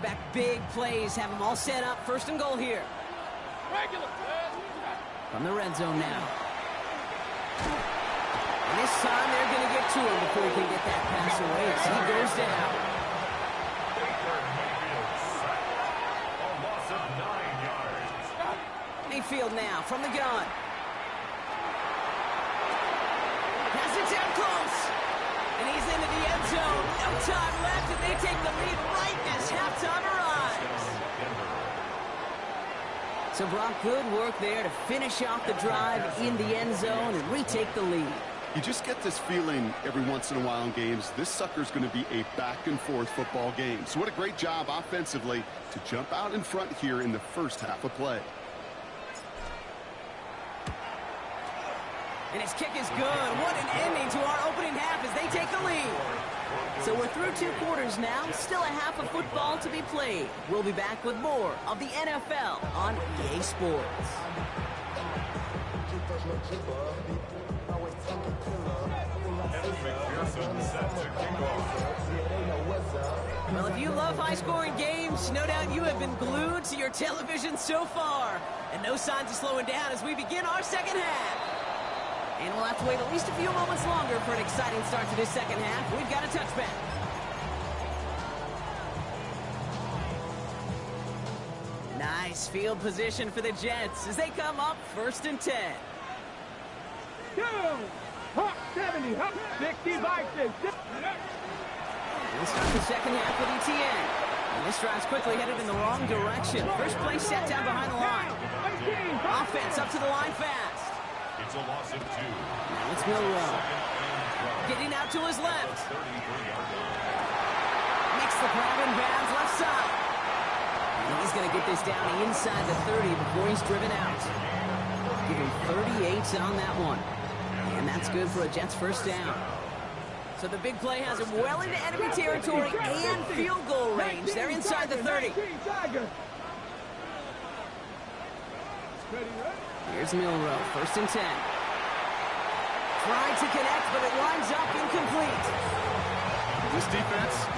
Back-to-back big plays have them all set up. First and goal here. From the red zone now. And this time they're going to get to him before he can get that pass away. So he goes down. Mayfield now from the gun. Has it down close. And he's into the end zone. No time left, and they take the lead right as halftime arrives. So, Brock, good work there to finish off the drive in the end zone and retake the lead. You just get this feeling every once in a while in games, this sucker's going to be a back-and-forth football game. So what a great job offensively to jump out in front here in the first half of play. And his kick is good. What an ending to our opening half as they take the lead. So we're through 2 quarters now. Still a half of football to be played. We'll be back with more of the NFL on EA Sports. Well, if you love high-scoring games, no doubt you have been glued to your television so far. And no signs of slowing down as we begin our second half. And we'll have to wait at least a few moments longer for an exciting start to this second half. We've got a touchback. Nice field position for the Jets as they come up 1st and 10. Go! Hop 70, hop 65. We'll start the second half with ETN. And this drive's quickly headed in the wrong direction. First play set down behind the line. Offense up to the line fast. It's a loss of 2. Now it's Milrow. Getting out to his left. Makes the grab in bounds left side. And he's going to get this down inside the 30 before he's driven out. Give him 38 on that one. And that's good for a Jets first down. So the big play has him well into enemy territory and field goal range. They're inside the 30. Here's Milrow, 1st and 10. Tried to connect, but it lines up incomplete. This defense,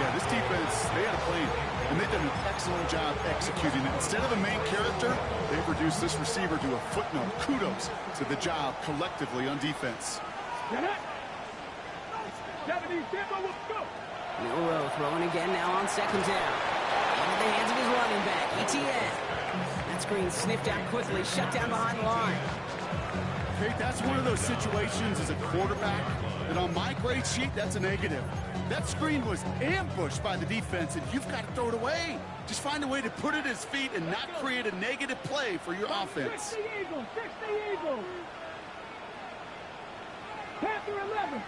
they had a plan, and they've done an excellent job executing it. Instead of a main character, they've reduced this receiver to a footnote. Kudos to the job collectively on defense. Milrow throwing again now on 2nd down. Into the hands of his running back, ETN. That screen sniffed out quickly, shut down behind the line. Okay, that's one of those situations as a quarterback that on my grade sheet, that's a negative. That screen was ambushed by the defense, and you've got to throw it away. Just find a way to put it at his feet and not create a negative play for your offense. 60 Eagles. Panther 11.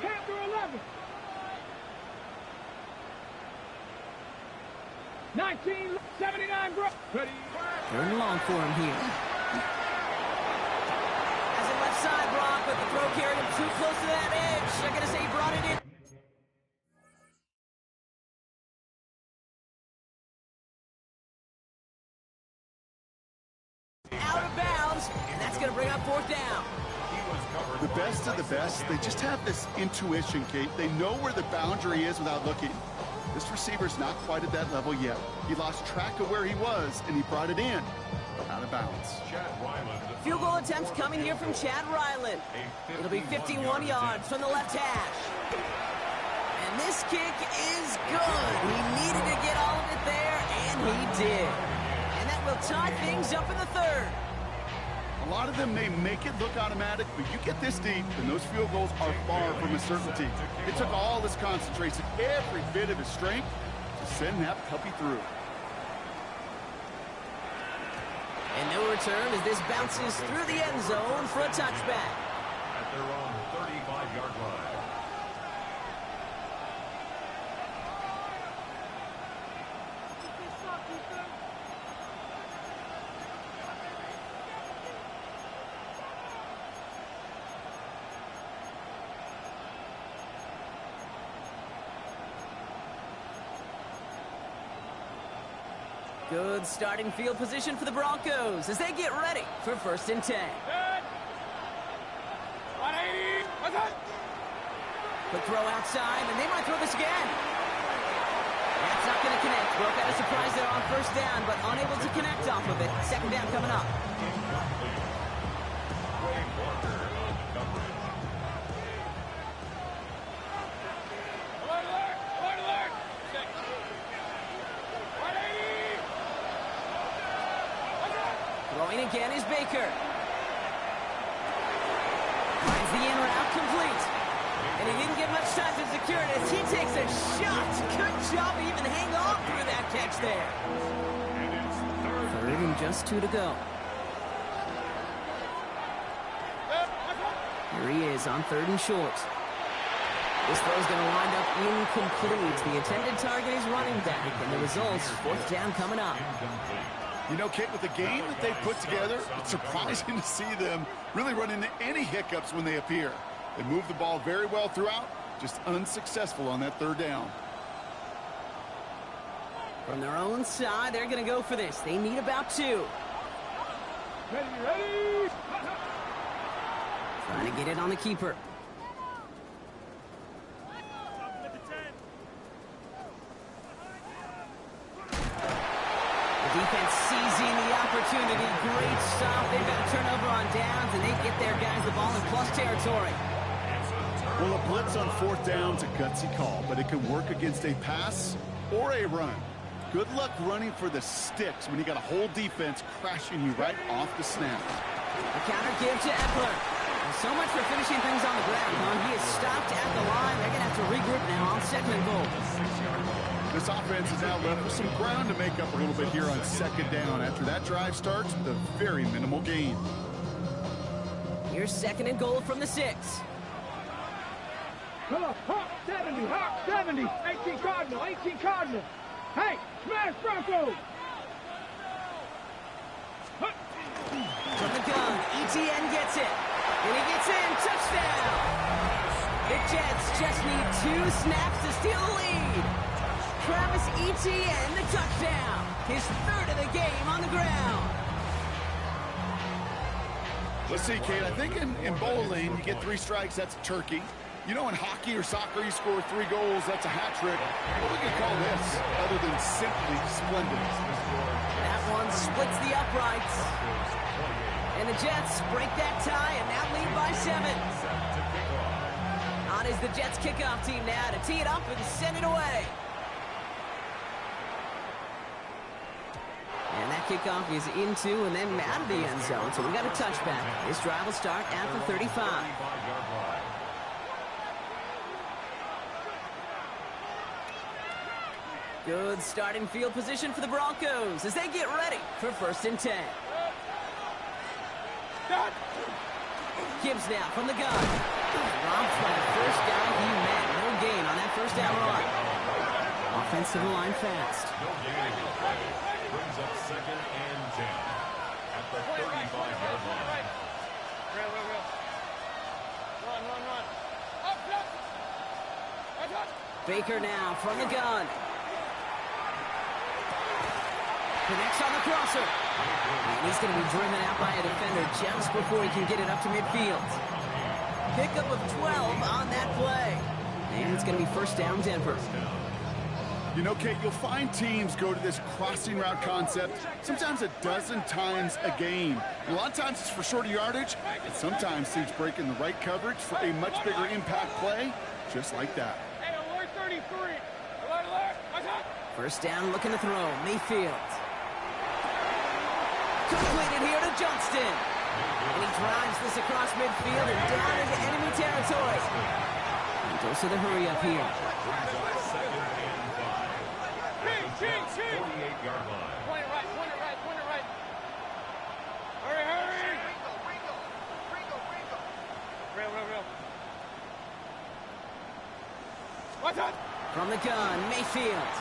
1979, bro. Third and long for him here. As a left side, Brock, but the throw carried him too close to that edge. They're going to say he brought it in. Out of bounds, and that's going to bring up 4th down. The best of the best, they just have this intuition, Kate. They know where the boundary is without looking. This receiver's not quite at that level yet. He lost track of where he was, and he brought it in. Out of bounds. Field goal attempt coming here from Chad Ryland. It'll be 51 yards from the left hash. And this kick is good. He needed to get all of it there, and he did. And that will tie things up in the 3rd. A lot of them may make it look automatic, but you get this deep, and those field goals are far from a certainty. It took all his concentration, every bit of his strength, to send that puppy through. And no return as this bounces through the end zone for a touchback. At their own 35-yard line. Good starting field position for the Broncos as they get ready for 1st and 10. Quick throw outside, and they might throw this again. That's not going to connect. Broke out a surprise themselves there on first down, but unable to connect off of it. Second down coming up. Ray Walker on the coverage. Alert, alert! Alert, alert! 180! Throwing again is Baker. Finds the in route complete. And he didn't get much time to secure it as he takes a shot. Good job to even hang on through that catch there. And it's Third and just 2 to go. Here he is on 3rd and short. This throw's going to wind up incomplete. The intended target is running back, and the results, 4th down coming up. You know, Kate, with the game that they've put together, it's surprising to see them really run into any hiccups when they appear. They move the ball very well throughout, just unsuccessful on that 3rd down. From their own side, they're going to go for this. They need about 2. Ready, ready! Trying to get it on the keeper. The defense seizing the opportunity. Great stop. They've got a turnover on downs, and they get their guys the ball in plus territory. Well, a blitz on 4th down's a gutsy call, but it can work against a pass or a run. Good luck running for the sticks when you got a whole defense crashing you right off the snap. A counter give to Eckler. Well, so much for finishing things on the ground, huh? He is stopped at the line. They're going to have to regroup now on 2nd and goal. This offense is now left with some ground to make up a little bit here on 2nd down. After that drive starts with a very minimal gain. Here's 2nd and goal from the 6. Hawk 70, Hawk 70! 18 Cardinal, 18 Cardinal! Hey, smash Broncos! From the gun, ETN gets it. And he gets in, touchdown! The Jets just need 2 snaps to steal the lead. Travis Etienne, the touchdown. His 3rd of the game on the ground. Let's see, Kate. I think in bowling, you get 3 strikes, that's a turkey. You know, in hockey or soccer, you score 3 goals, that's a hat trick. What we can call this, other than simply splendid? That one splits the uprights. And the Jets break that tie and now lead by 7. On is the Jets kickoff team now to tee it up and send it away. And that kickoff is into and then out of the end zone. So we got a touchback. This drive will start at the 35. Good starting field position for the Broncos as they get ready for 1st and 10. Gibbs now from the gun. Robbed by the first guy he met. No gain on that 1st down run. Offensive line fast. No gain. Brings up 2nd and 10 at the 35-yard line. Real. Run. Up. Baker now from the gun. Connects on the crosser. And he's going to be driven out by a defender just before he can get it up to midfield. Pickup of 12 on that play. And it's going to be 1st down Denver. You know, Kate, you'll find teams go to this crossing route concept sometimes a dozen times a game. And a lot of times it's for shorter yardage, and sometimes teams break in the right coverage for a much bigger impact play, just like that. Hey, alert 33! Alert! 1st down looking to throw. Mayfield. Completed here to Johnston. And he drives this across midfield and down into enemy territory. And goes to the hurry up here. 48-yard line. Point it right. Hurry! Real. Watch out! From the gun, Mayfield.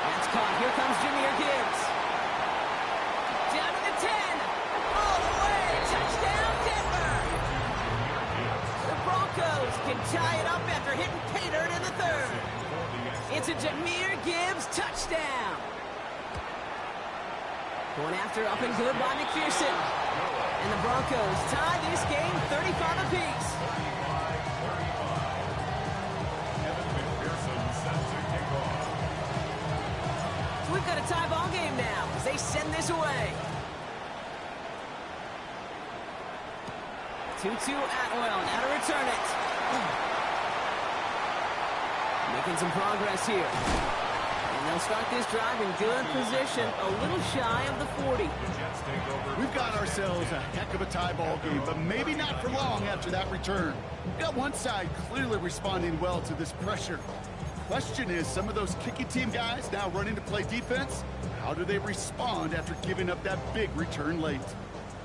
That's caught. Here comes Jahmyr Gibbs. Down to the 10. All the way. Touchdown, Denver. The Broncos can tie it up after hitting pay dirt in the 3rd. It's a Jahmyr Gibbs touchdown. Going after up and good by McPherson. And the Broncos tie this game 35 apiece. got a tie ball game now as they send this away. 2-2 Atwell, now to return it. Making some progress here. And they'll start this drive in good position, a little shy of the 40. We've got ourselves a heck of a tie ball game, but maybe not for long after that return. We've got one side clearly responding well to this pressure. Question is, some of those kicking team guys now running to play defense, how do they respond after giving up that big return late?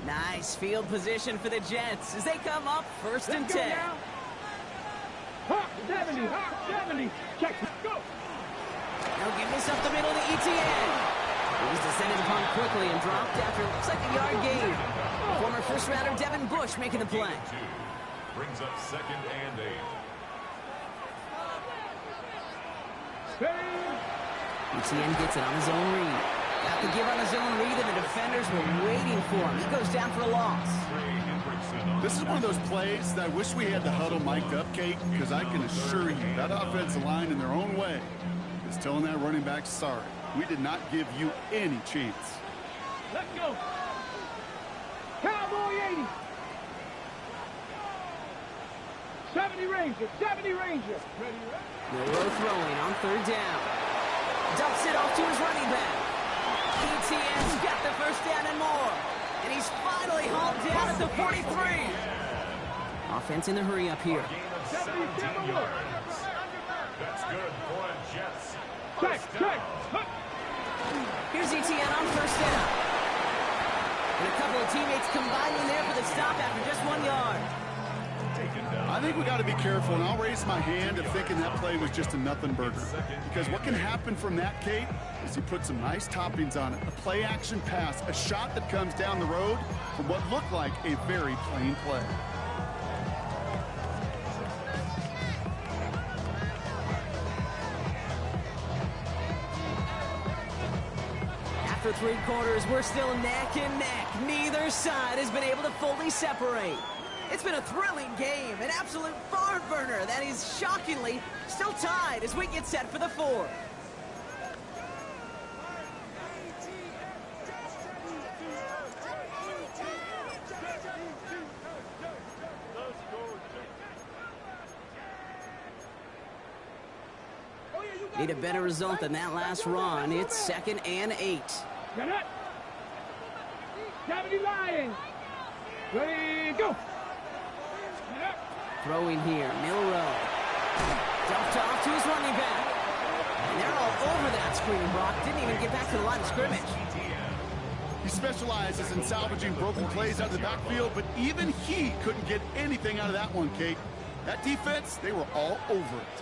Nice field position for the Jets as they come up 1st and 10. Hawk 70, Hawk 70. Check, go. Now give this up the middle to ETN. He was descended upon quickly and dropped after it looks like a yard gain. Former first-rounder Devin Bush making the play. Brings up 2nd and 8. ETN gets it on his own read. Got the give on his own read, and the defenders were waiting for him. He goes down for a loss. This is one of those plays that I wish we had the huddle mic'd up, Kate, because I can assure you that offensive line in their own way is telling that running back, sorry, we did not give you any chance. Let's go. Cowboy 80. 70 Ranger, 70 Ranger. Milrow throwing on 3rd down. Dumps it off to his running back. ETN's got the 1st down and more. And he's finally hauled down at the 43. Offense in the hurry up here. 17 yards. That's good for the Jets. Check. Here's ETN on 1st down. And a couple of teammates combining there for the stop after just 1 yard. I think we got to be careful, and I'll raise my hand of thinking that play was just a nothing burger. Because what can happen from that, Kate, is he put some nice toppings on it. A play-action pass, a shot that comes down the road from what looked like a very plain play. After 3 quarters, we're still neck and neck. Neither side has been able to fully separate. It's been a thrilling game, an absolute barn burner that is shockingly still tied as we get set for the 4th. Need a better result than that last run. It's 2nd and 8. Get it. 70 Lions. Ready, go. Throwing here, Milrow. Dumped off to his running back. And they're all over that screen, Brock. Didn't even get back to the line of scrimmage. He specializes in salvaging broken plays out of the backfield, but even he couldn't get anything out of that one, Kate. That defense, they were all over it.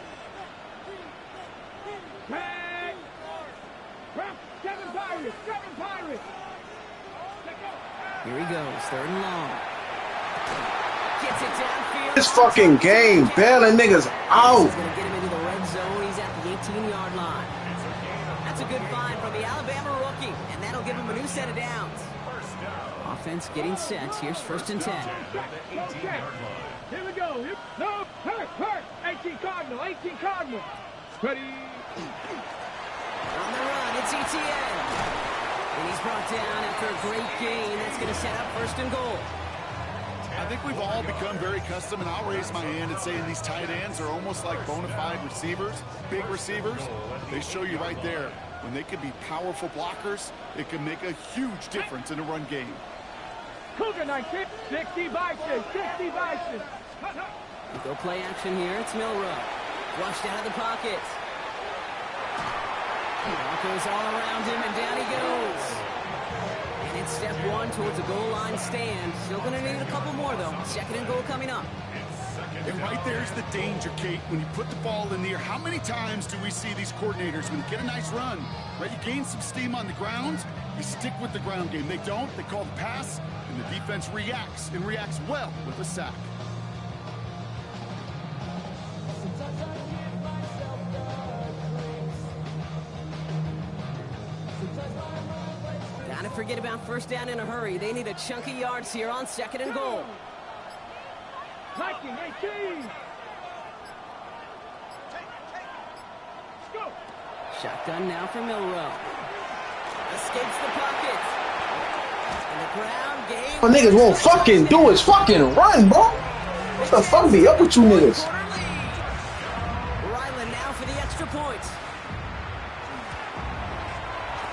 Hey! 7 Pirates! Here he goes, 3rd and long. Gets it downfield. This fucking game, bailing niggas out. He's going to get him into the red zone. He's at the 18-yard line. That's a good find from the Alabama rookie, and that'll give him a new set of downs. Offense getting set. Here's 1st and 10. Okay. Here we go. No, hurt. 18 Cardinal. Ready. On the run, it's ETN. And he's brought down after a great gain. That's going to set up 1st and goal. I think we've all become very accustomed, and I'll raise my hand and say these tight ends are almost like bona fide receivers, big receivers. They show you right there, when they can be powerful blockers, it can make a huge difference in a run game. Cougar 19, 60 Bison. We go play action here. It's Milrow. Flushed out of the pocket. Broncos all around him, and down he goes. And it's step 1 towards a goal line stand. Still going to need a couple more, though. 2nd and goal coming up. And right there's the danger, Kate, when you put the ball in the air. How many times do we see these coordinators, when you get a nice run, right, you gain some steam on the ground, you stick with the ground game. They don't. They call the pass, and the defense reacts, and reacts well with a sack. Gotta forget about 1st down in a hurry. They need a chunk of yards here on 2nd and goal. 19, 18. Go. Shotgun now for Milrow. escapes the pocket. And the ground game. My niggas won't fucking do is fucking run, bro. What the fuck be up with you niggas? Ryland now for the extra point.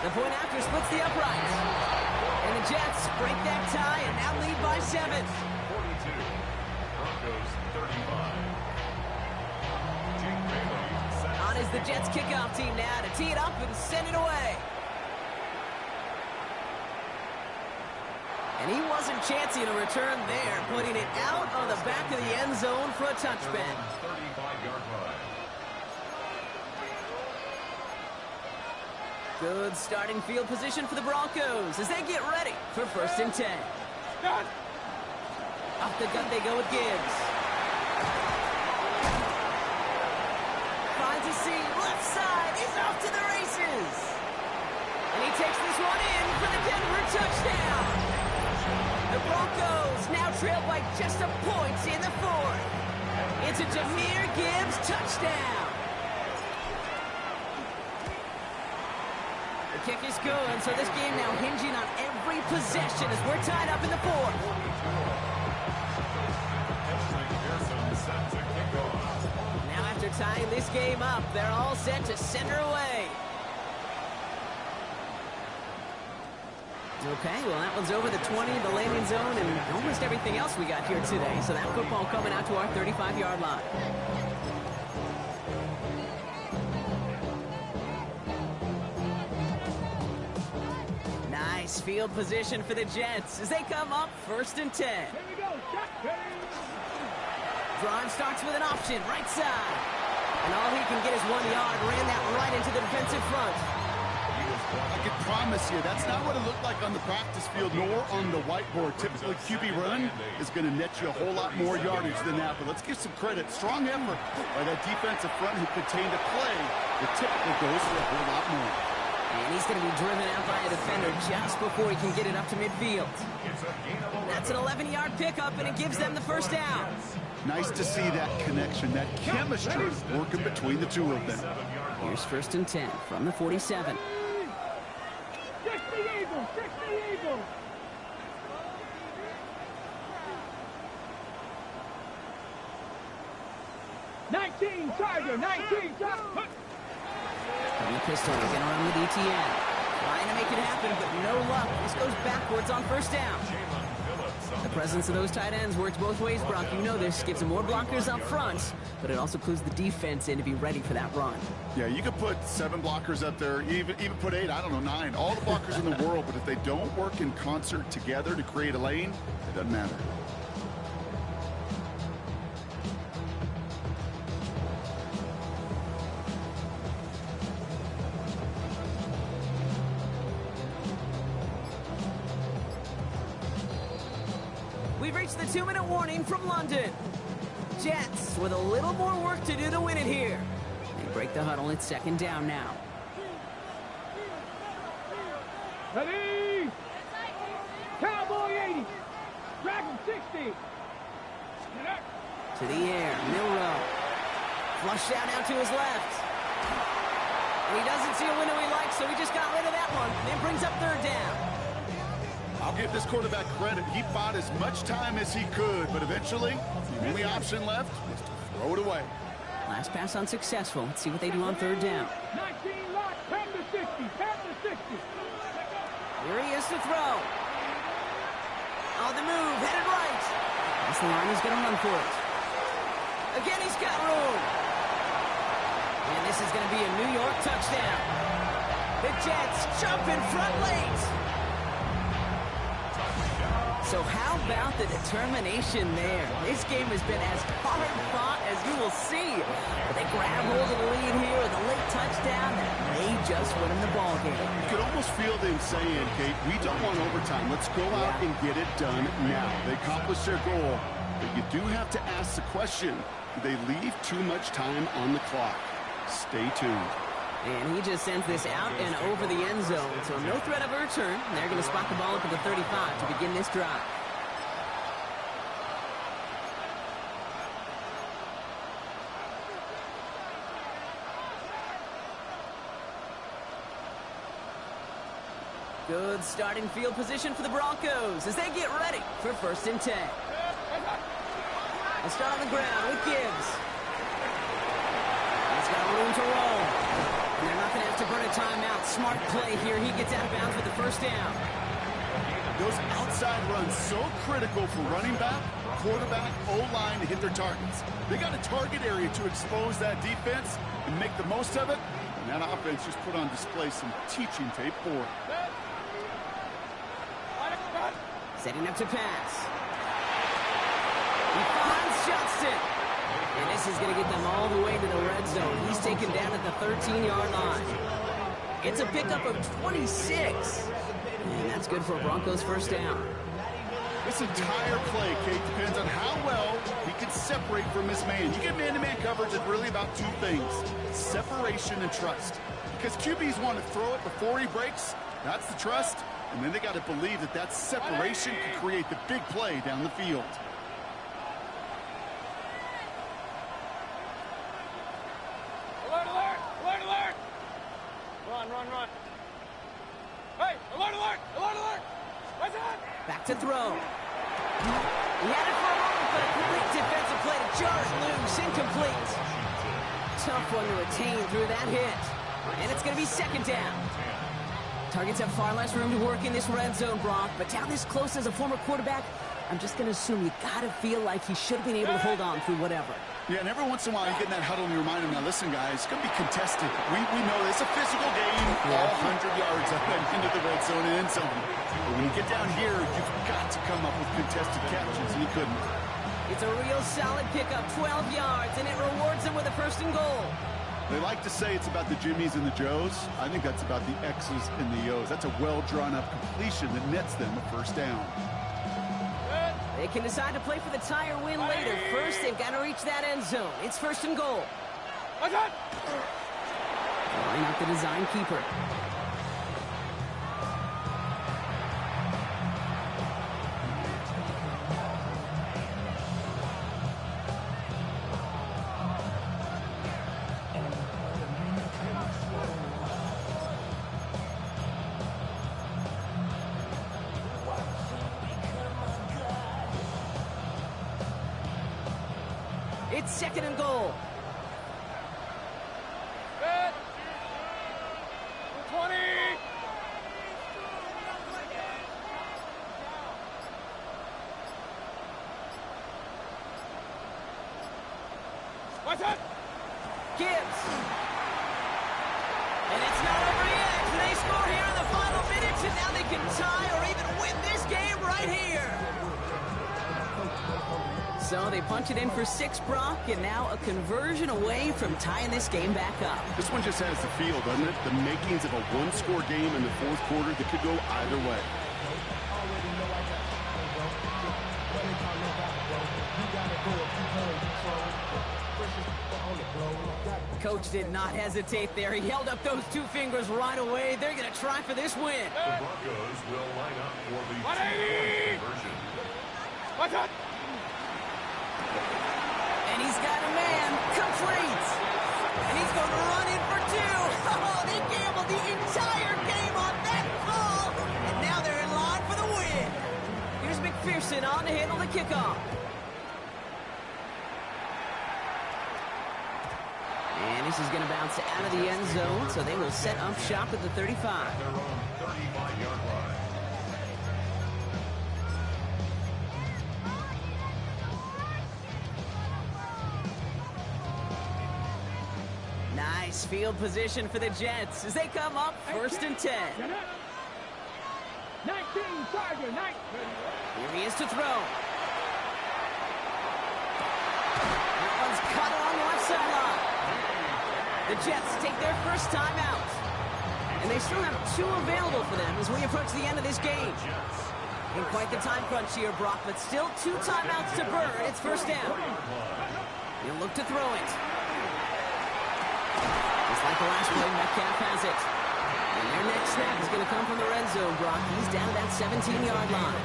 The point after splits the uprights. And the Jets break that tie and now lead by 7. 42. Broncos 35. Jake Bailey sets On is the Jets kickoff team now to tee it up and send it away. And he wasn't chancing a return there, putting it out on the back of the end zone for a touchback. 35-yard line. Good starting field position for the Broncos as they get ready for 1st and 10. Off the gut they go with Gibbs. Finds a seam, left side, he's off to the races. And he takes this one in for the Denver touchdown. The Broncos now trail by just a point in the 4th. It's a Jahmyr Gibbs touchdown. The kick is good, so this game now hinging on every possession as we're tied up in the 4th. Now after tying this game up, they're all set to send her away. Okay, well that one's over the 20, the landing zone, and almost everything else we got here today. So that football coming out to our 35-yard line. Nice field position for the Jets as they come up 1st and 10. Here we go. Shot. Drive starts with an option, right side. And all he can get is 1 yard. Ran that right into the defensive front. I can promise you, that's not what it looked like on the practice field nor on the whiteboard. Typically, QB run is going to net you a whole lot more yardage than that. But let's give some credit. Strong effort by that defensive front who contained a play that typically goes for a whole lot more. And he's going to be driven out by a defender just before he can get it up to midfield. That's an 11-yard pickup, and it gives them the 1st down. Nice to see that connection, that chemistry working between the two of them. Here's 1st and 10 from the 47. 60 Eagles. 60 Eagles. Tiger. 19 Tiger. The pistol again around with ETN. Trying to make it happen, but no luck. This goes backwards on 1st down. The presence of those tight ends works both ways, Brock. You know this. Gives them more blockers up front, but it also clues the defense in to be ready for that run. Yeah, you could put 7 blockers up there, even put 8, I don't know, 9. All the blockers in the world, but if they don't work in concert together to create a lane, it doesn't matter. We've reached the 2-minute warning from London. Jets with a little more work to do to win it here. They break the huddle. It's 2nd down now. Ready? Cowboy 80. Dragon 60. To the air, Milrow. Flush out now to his left. And he doesn't see a window he likes, so he just got rid of that one. Then brings up 3rd down. I'll give this quarterback credit. He bought as much time as he could, but eventually, the only option left was to throw it away. Last pass unsuccessful. Let's see what they do on 3rd down. 19 lock. 10 to 60. 10 to 60. Here he is to throw. On the move, headed right. That's the line, he's going to run for it. Again, he's got room. And this is going to be a New York touchdown. The Jets jump in front late. So how about the determination there? This game has been as hard fought as you will see. But they grab hold of the lead here with a late touchdown that may just win them the ball game. You could almost feel them saying, Kate, we don't want overtime. Let's go out and get it done now. They accomplished their goal, but you do have to ask the question, do they leave too much time on the clock? Stay tuned. And he just sends this out and over the end zone. So no threat of a return. They're going to spot the ball up at the 35 to begin this drive. Good starting field position for the Broncos as they get ready for 1st and 10. They'll start on the ground with Gibbs. He's got room to roll. And they're not going to have to burn a timeout. Smart play here. He gets out of bounds with the 1st down. Those outside runs so critical for running back, quarterback, O-line to hit their targets. They got a target area to expose that defense and make the most of it. And that offense just put on display some teaching tape for it. Setting up to pass. He finds Johnston. And this is going to get them all the way to the red zone. He's taken down at the 13-yard line. It's a pickup of 26. And that's good for a Broncos 1st down. This entire play, Kate, depends on how well he can separate from his man. You get man-to-man coverage, it's really about 2 things: separation and trust. Because QBs want to throw it before he breaks. That's the trust. And then they got to believe that that separation can create the big play down the field. Alert, alert! Alert, alert! Run, run, run. Hey, alert, alert! Alert, alert! What's that? Back to throw. He had it for a moment, but a great defensive play to jar it loose. Incomplete. Tough one to retain through that hit. And it's going to be 2nd down. Targets have far less room to work in this red zone, Brock, but down this close as a former quarterback, I'm just going to assume you got to feel like he should have been able to hold on through whatever. Yeah, and every once in a while you get in that huddle and you remind him, now listen, guys, it's going to be contested. We know it's a physical game, all 100 yards up and into the red zone and end zone. But when you get down here, you've got to come up with contested catches, and he couldn't. It's a real solid pickup, 12 yards, and it rewards him with a 1st and goal. They like to say it's about the Jimmies and the Joes. I think that's about the X's and the O's. That's a well-drawn-up completion that nets them a 1st down. They can decide to play for the tie or win later. First, they've got to reach that end zone. It's 1st and goal. What's that? Line up the design keeper. It's 2nd and goal. Good. 20. What's that? Gibbs. And it's not over yet. They score here in the final minutes, and now they can tie or even win this game right here. So they punch it in for 6, Brock, and now a conversion away from tying this game back up. This one just has the feel, doesn't it? The makings of a 1-score game in the 4th quarter that could go either way. Coach did not hesitate there. He held up those 2 fingers right away. They're going to try for this win. The Broncos will line up for the 180. conversion. What's that? And he's got a man. Complete. And he's going to run in for 2. Oh, they gambled the entire game on that ball. And now they're in line for the win. Here's McPherson on to handle the kickoff. And this is going to bounce out of the end zone, so they will set up shop at the 35. Their own 35-yard line. Nice field position for the Jets as they come up 1st and 10. 19, Tiger, 19. Here he is to throw. That one's cut on the left sideline. The Jets take their first time out. And they still have 2 available for them as we approach the end of this game. In quite the time crunch here, Brock, but still 2 timeouts to burn. It's 1st down. He'll look to throw it. Just like the last play, Metcalf has it. And their next snap is going to come from the red zone, Brock. He's down that 17-yard line.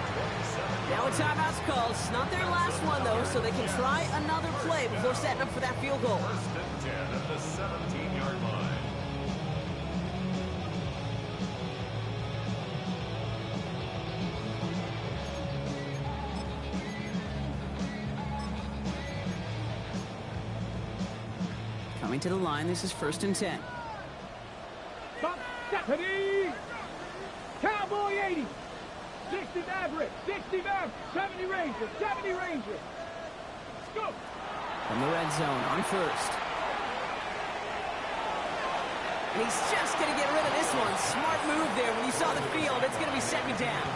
Now a timeout's called. It's not their last one, though, so they can try another play before setting up for that field goal. 1st and 10 at the 17-yard line. Going to the line. This is 1st and 10. Stop. Stephanie. Cowboy 80. 60 Maverick. 60 Maverick. 70 Ranger. 70 Ranger. Let's go. From the red zone on 1st. And he's just going to get rid of this one. Smart move there when you saw the field. It's going to be 2nd down.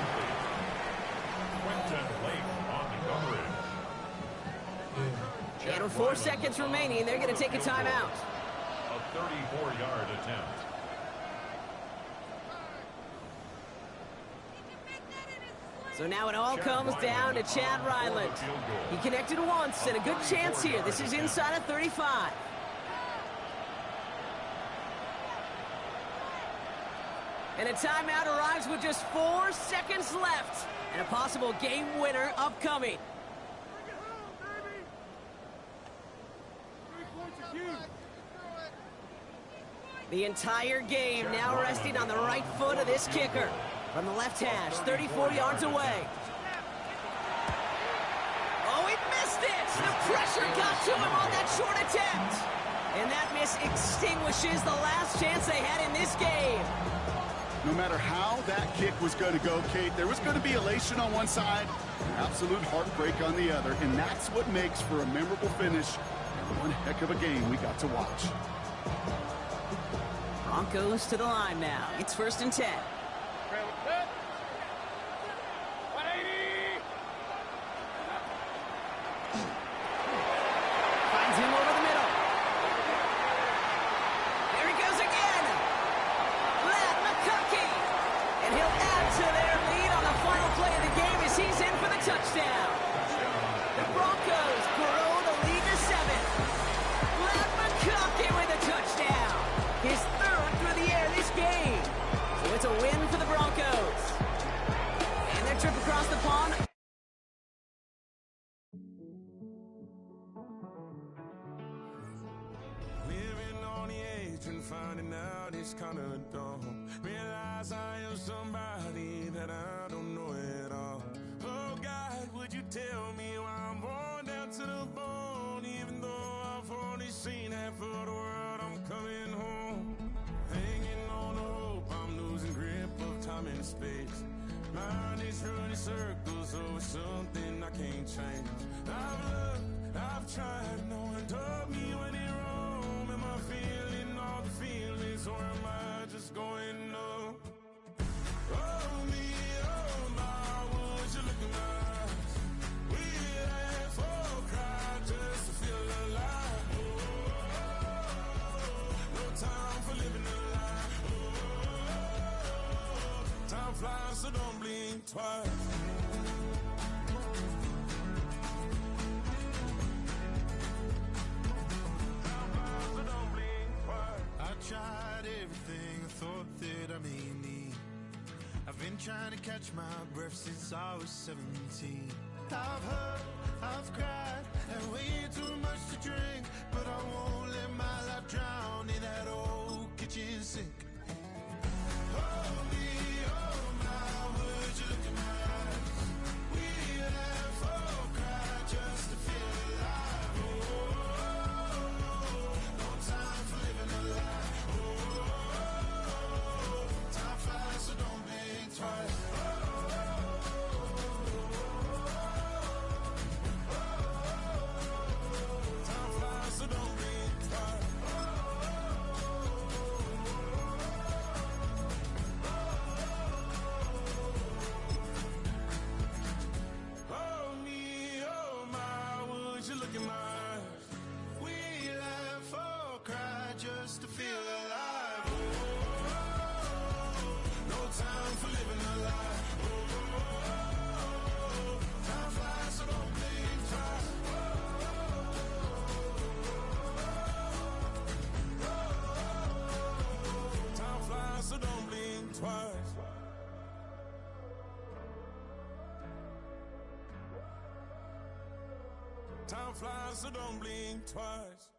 And with 4 seconds remaining, they're going to take a timeout. A 34-yard attempt. So now it all comes down to Chad Ryland. He connected once and a good chance here. This is inside of 35. And a timeout arrives with just 4 seconds left. And a possible game winner upcoming. The entire game now resting on the right foot of this kicker. From the left hash, 34 yards away. Oh, he missed it! The pressure got to him on that short attempt. And that miss extinguishes the last chance they had in this game. No matter how that kick was going to go, Kate, there was going to be elation on one side, absolute heartbreak on the other, and that's what makes for a memorable finish and one heck of a game we got to watch. Broncos to the line now. It's 1st and 10. 180. Finds him over the middle. There he goes again. Matt McCuckey. And he'll add to their lead on the final play of the game as he's in for the touchdown. The Broncos grow the lead to 7. Matt McCuckey with a touchdown. His 3rd through the air this game. So it's a win for the Broncos. And their trip across the pond. Living on the edge and finding out it's kind of dumb. Realize I am somebody that I don't know at all. Oh God, would you tell me why I'm worn down to the bone? Even though I've only seen half of the world, I'm coming home. Hanging on the hope, I'm losing grip of time and space. Mind is running circles over something I can't change. I've looked, I've tried, no one told me when it wrong. Am I feeling all the feelings, or am I just going numb? Oh me, oh my, would you look in my eyes? We laugh or cry just to feel alive. No time for living a lie. Time flies, so don't blink twice. Time flies, so don't blink twice. I tried everything I thought that I may need. I've been trying to catch my breath since I was 17. I've hurt, I've cried, and way too much to drink, but I won't let my life drown in that old kitchen sink. Oh me, oh my, would you look in my eyes? We laugh or cry just to feel alive. Oh, no time for living a lie. Oh, time flies, so don't blink twice. Time flies, so don't blink twice. Oh me, oh my, would you look in my eyes? We laugh or cry just to feel alive. Oh, no time for living a lie. Oh, time flies, so don't blink twice. Time flies, so don't blink twice. Time flies, so don't blink twice.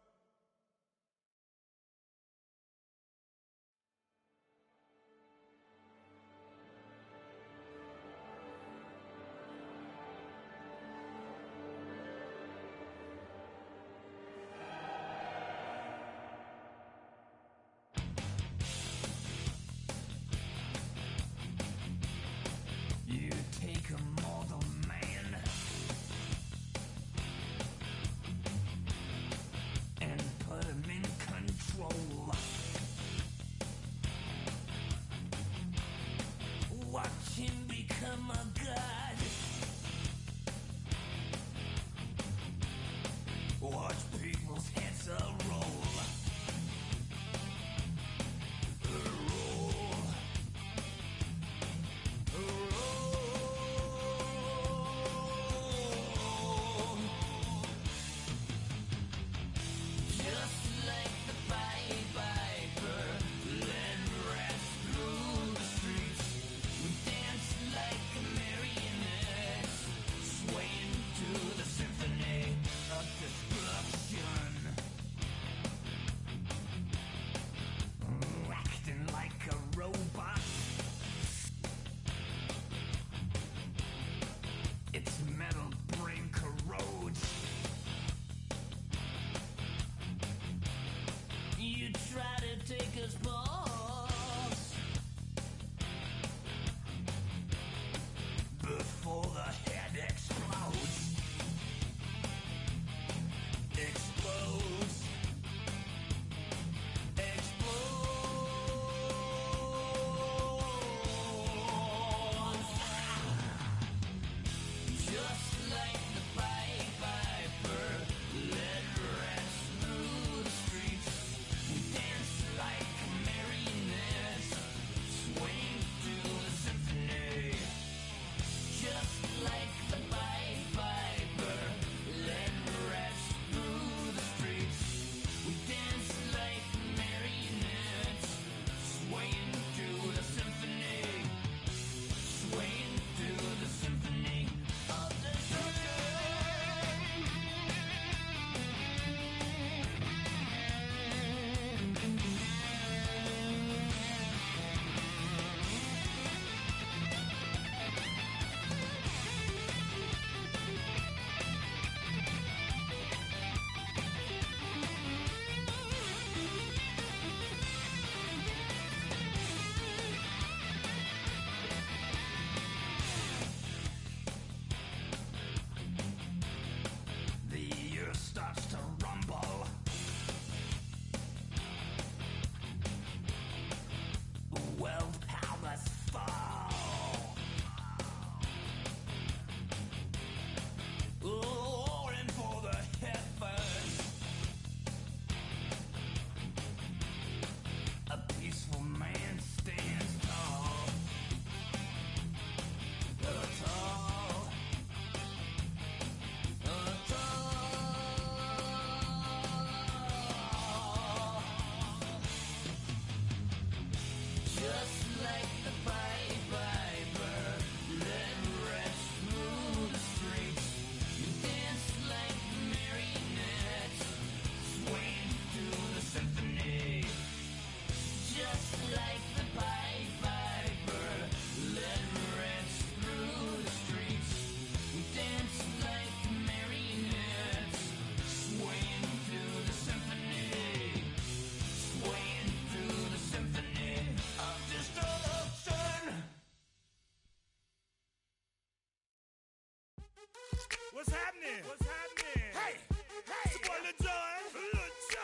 What's happening? What's happening? Hey, it's your boy Lil Jon.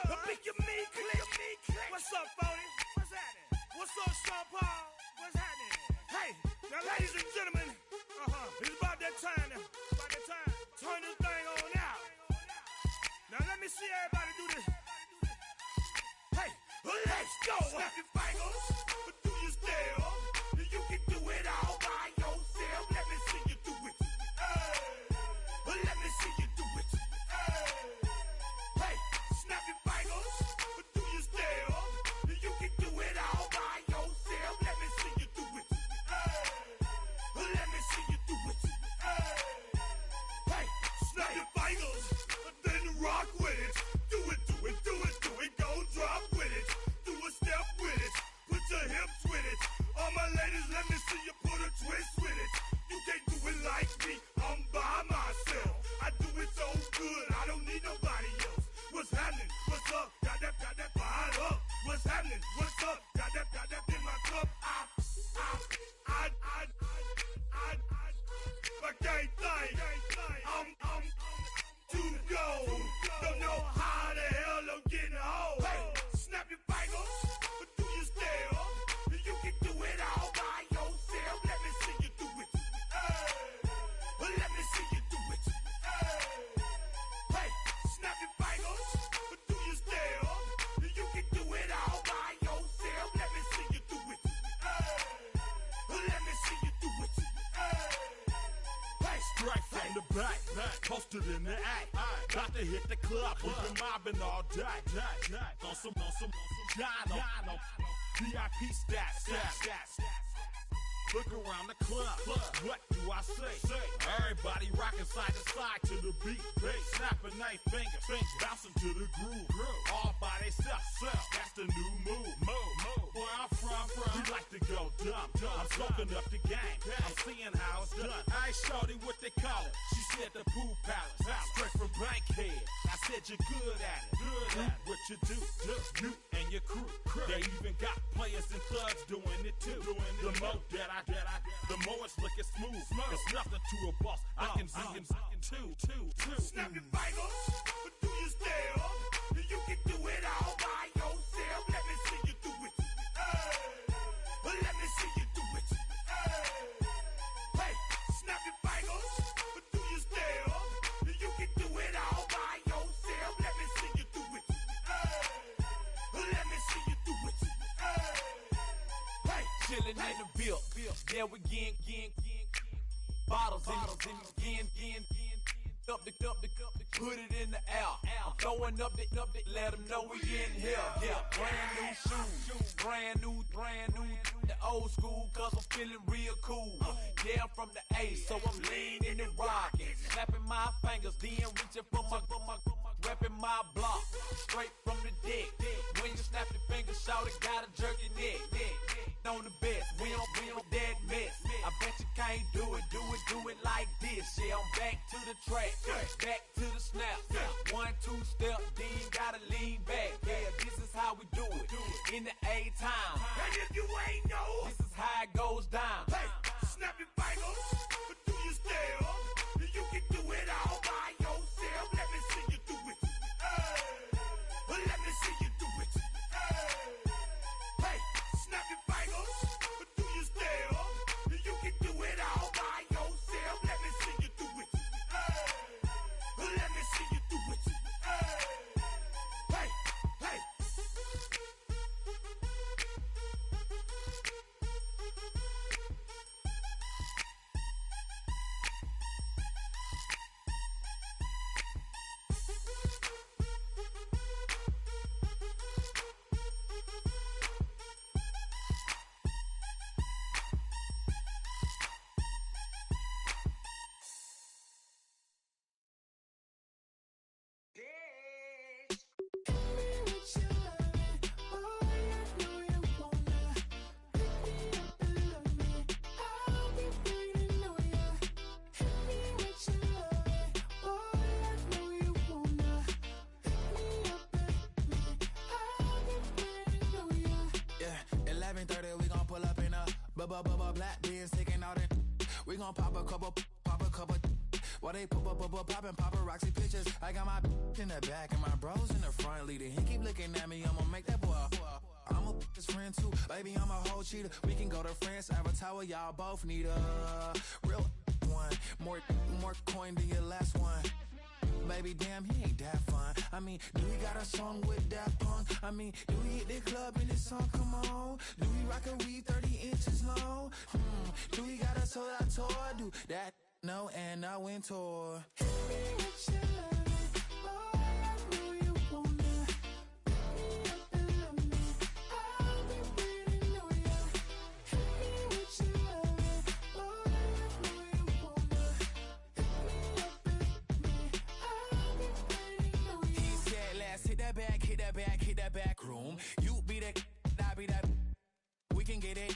The Big Your Me Click. What's up, Phony? What's happening? What's up, Sean Paul? What's happening? Hey, now ladies and gentlemen, it's about that time now. About that time. Turn this thing on out. Now let me see everybody do this. Hey, let's go. Snap your fingers, but do you still? You can do it all by yourself. Let me see you do it. Let me see you do it. Hey, snap your fingers, but do you still? You can do it all by yourself. Let me see you do it. Let me see you do it. Hey, snap your fingers, then rock with it. Do it, do it, do it, do it. Go drop with it. Do a step with it. Put your hips with it. All my ladies, let me see you put a twist with it. You can't do it like me. I'm by myself. I do it so good. I don't need nobody else. What's happening? What's up? Got that fired up. What's happening? What's up? Got that in my cup. I can't think. I'm too go. Don't know how the hell I'm getting home. Hey, snap your fingers, but do you still? You can do it all by yourself. Let me see you do it. Let me see you do it. Hey, snap your fingers, but do you still? You can do it all by yourself. Let me see you do it. Let me see you do it. Hey, Straight from the back, posted in the act. Got to hit the club, we've been mobbing all day. On some Jono, VIP stats. Look around the club, what do I say? Everybody rocking side to side to the beat. Snapping their fingers, bouncing to the groove. All by themselves, that's the new move. Where I'm from, we like to go dumb. I'm soaking up the game, I'm seeing how it's done. I ain't shorty what they call it. She said the pool palace, straight from Bankhead. I said you're good at it. What you do, you and your crew. They even got players and thugs doing it too. The more that the more it's looking smooth. It's nothing to a boss. I can see him two. snap your fingers, but do you still? You can do it all by yourself. Let me see you do it. Let me see you do it. Hey, snap your fingers, but do you still? You can do it all by yourself. Let me see you do it. Let me see you do it. Hey, Chillin' in the bill. Yeah, we again. Bottles in again. Up the put it in the air. I'm throwing up the, let them know we in here. Yeah, brand new shoes, brand new. The old school, cause I'm feeling real cool. Yeah, I'm from the A, so I'm leaning and rocking. Snapping my fingers, then reaching for my repping my block. Straight from the deck. When you snap your fingers, shout it, gotta jerk your neck. On the best, we don't that mess. I bet you can't do it like this. Yeah, I'm back to the track, back to the snap. 1, 2 step, then gotta lean back. Yeah, this is how we do it in the A-time. and if you ain't know, This is how it goes down. hey, snap your fingers, but do you still? You can do it all by yourself. Let me see you do it. Let me see you do it. Hey, snap your fingers, but do you still? You can do it all by yourself. Let me see you do it. Let me see you do it. Hey. Black beans taking all that. We gon' pop a couple. While they poppin' paparazzi pictures. I got my in the back and my bros in the front leading. He keep looking at me, I'ma make that boy. I'm a his friend too, baby, I'm a whole cheater. We can go to France, Avatar, y'all both need a real one. More coin than your last one. Baby, damn, he ain't that fun. I mean, do he got a song with that punk? I mean, do he hit the club in this song? Come on. Do he rock a weave 30 inches long? Do he got a sold out tour? Do that? No, and I went tour. Hit me with your loving, boy, I know you wanna. Pick me up and love me. I'll be waiting on ya. Hit me with your loving, boy, I know you wanna. Pick me up and love me. I'll be waiting on ya. He said, let's hit that back room. You be that, I be that. We can get it.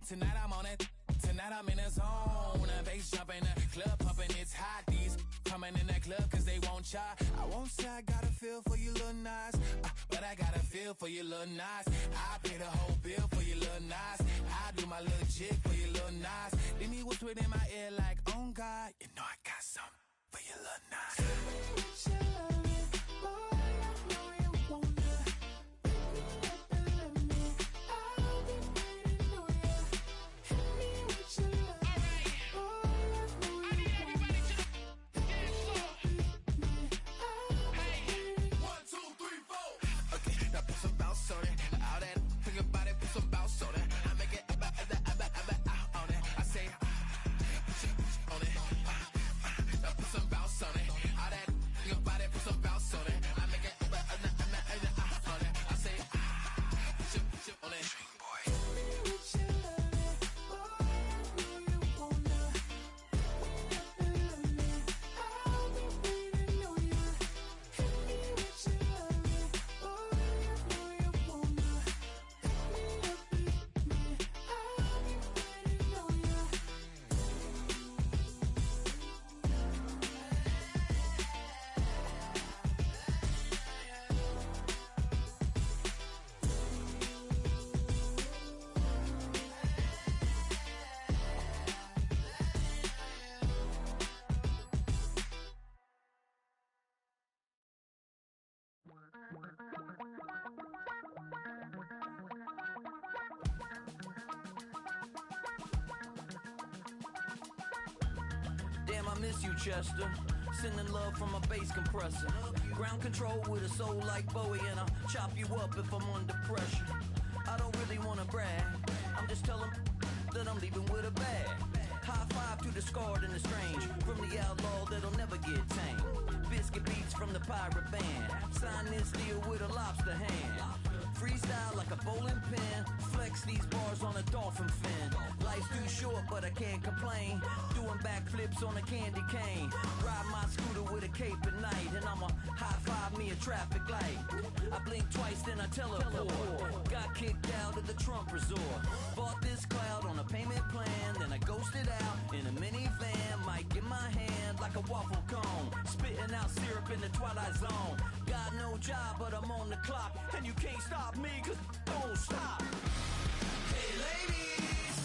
Tonight I'm on it. Tonight I'm in a zone. Bass jumping, club pumping, it's hot. These coming in that club cause they won't try. I won't say I got a feel for you little nice, but I got a feel for you little nice. I pay the whole bill for you little nice. I do my little jig for you little nice. Then he whisper in my ear like, oh God, you know I got something for you little nice. Damn, I miss you, Chester. Sending love from a bass compressor. Ground control with a soul like Bowie, and I'll chop you up if I'm under pressure. I don't really want to brag. I'm just telling that I'm leaving with a bag. High five to the scarred and the strange. From the outlaw that'll never get tamed. Biscuit beats from the pirate band. Sign this deal with a lobster hand. Freestyle like a bowling pin. Flex these bars on a dolphin fin. Life's too short, but I can't complain. Doing backflips on a candy cane. Ride my scooter with a cape at night. And I'ma high five me a traffic light. I blink twice, then I teleport. Got kicked out of the Trump resort. Bought this cloud on a payment plan. Then I ghosted out in a minivan. Mic in my hand like a waffle cone. Spitting out syrup in the twilight zone. Got no job, but I'm on the clock. And you can't stop me, cause don't stop. Hey ladies,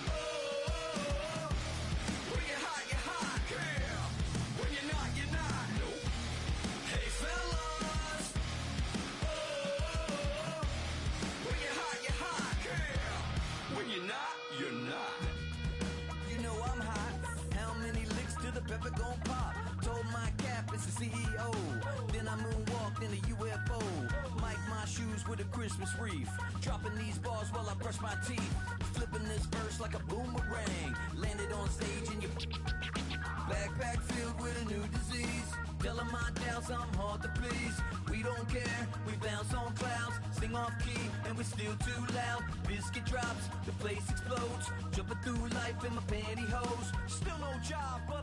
oh, when you're hot, girl. When you're not, nope. Hey fellas, oh, when you're hot, girl. When you're not. You know I'm hot. How many licks till the pepper gon' pop? Told my cap it's the CEO. Then I moonwalked in a UFO. Mike my shoes with a Christmas wreath. Dropping these bars while I brush my teeth. Flipping this verse like a boomerang. Landed on stage in your backpack filled with a new disease. Telling my doubts I'm hard to please. We don't care, we bounce on clouds. Sing off key and we're still too loud. Biscuit drops, the place explodes. Jumping through life in my pantyhose. Still no job, but